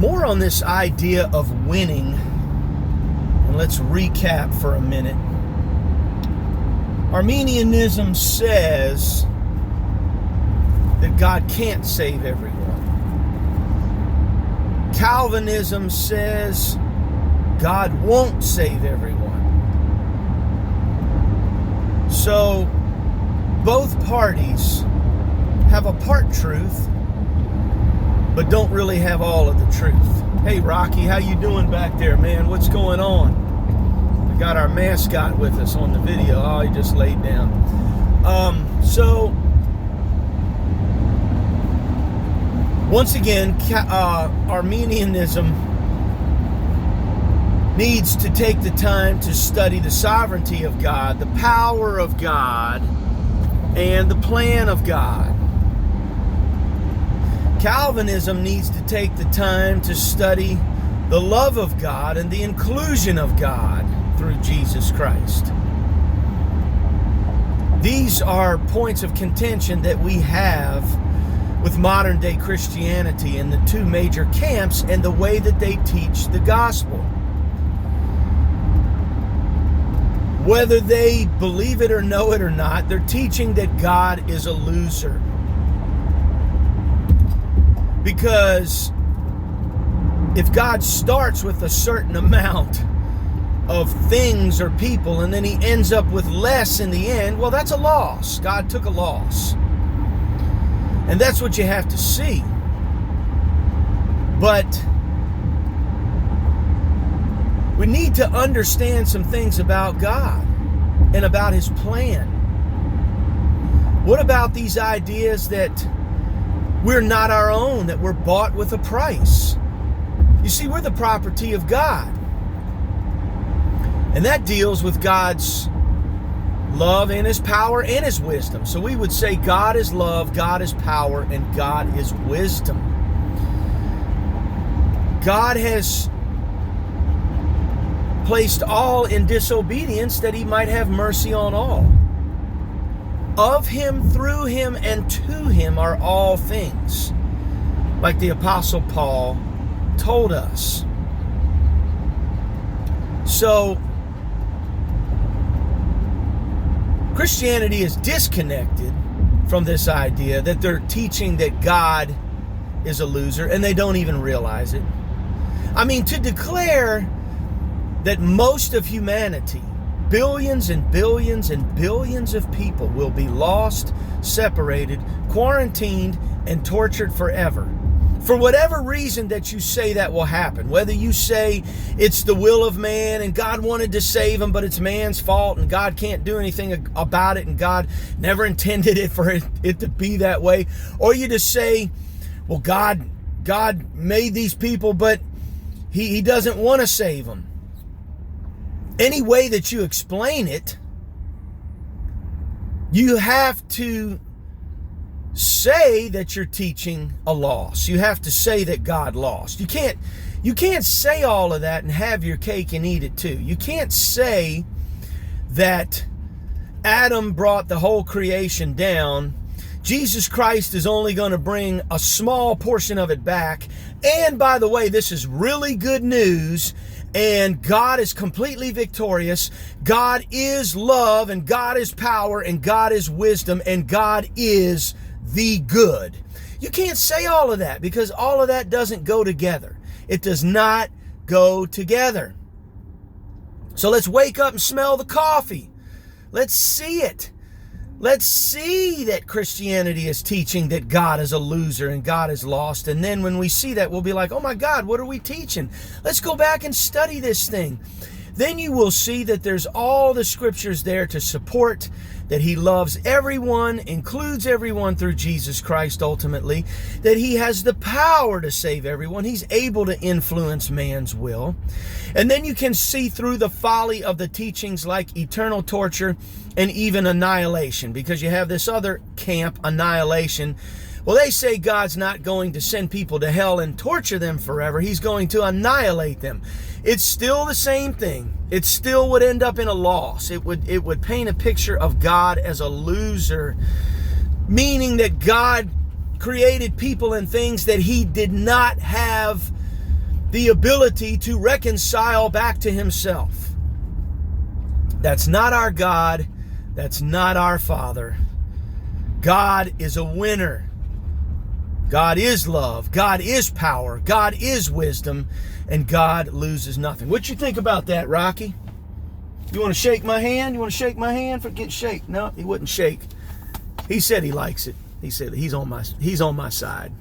More on this idea of winning, and let's recap for a minute. Arminianism says that God can't save everyone. Calvinism says God won't save everyone. So both parties have a part truth, but don't really have all of the truth. Hey Rocky, how you doing back there, man? What's going on? We got our mascot with us on the video. Oh, he just laid down. So once again, Arminianism needs to take the time to study the sovereignty of God, the power of God, and the plan of God. Calvinism needs to take the time to study the love of God and the inclusion of God through Jesus Christ. These are points of contention that we have with modern day Christianity and the two major camps and the way that they teach the gospel. Whether they believe it or know it or not, they're teaching that God is a loser. Because if God starts with a certain amount of things or people and then he ends up with less in the end, well, that's a loss. God took a loss. And that's what you have to see. But we need to understand some things about God and about his plan. What about these ideas that we're not our own, that we're bought with a price? You see, we're the property of God. And that deals with God's love and his power and his wisdom. So we would say God is love, God is power, and God is wisdom. God has placed all in disobedience that he might have mercy on all. Of him, through him, and to him are all things, like the Apostle Paul told us. So, Christianity is disconnected from this idea that they're teaching that God is a loser, and they don't even realize it. I mean, to declare that most of humanity, billions and billions and billions of people, will be lost, separated, quarantined, and tortured forever. For whatever reason that you say that will happen, whether you say it's the will of man and God wanted to save him, but it's man's fault and God can't do anything about it and God never intended it for it to be that way, or you just say, well, God made these people, but he doesn't want to save them. Any way that you explain it, you have to say that you're teaching a loss. You have to say that God lost. You can't say all of that and have your cake and eat it too. You can't say that Adam brought the whole creation down. Jesus Christ is only going to bring a small portion of it back. And by the way, this is really good news. And God is completely victorious. God is love, and God is power, and God is wisdom, and God is the good. You can't say all of that because all of that doesn't go together. It does not go together. So let's wake up and smell the coffee. Let's see it. Let's see that Christianity is teaching that God is a loser and God is lost. And then when we see that, we'll be like, oh my God, what are we teaching? Let's go back and study this thing. Then you will see that there's all the scriptures there to support that he loves everyone, includes everyone through Jesus Christ ultimately, that he has the power to save everyone. He's able to influence man's will. And then you can see through the folly of the teachings like eternal torture and even annihilation, because you have this other camp, annihilation. Well, they say God's not going to send people to hell and torture them forever. He's going to annihilate them. It's still the same thing. It still would end up in a loss. It would paint a picture of God as a loser, meaning that God created people and things that he did not have the ability to reconcile back to himself. That's not our God. That's not our Father. God is a winner. God is love. God is power. God is wisdom. And God loses nothing. What you think about that, Rocky? You want to shake my hand? You want to shake my hand? Forget shake. No, he wouldn't shake. He said he likes it. He said he's on my side.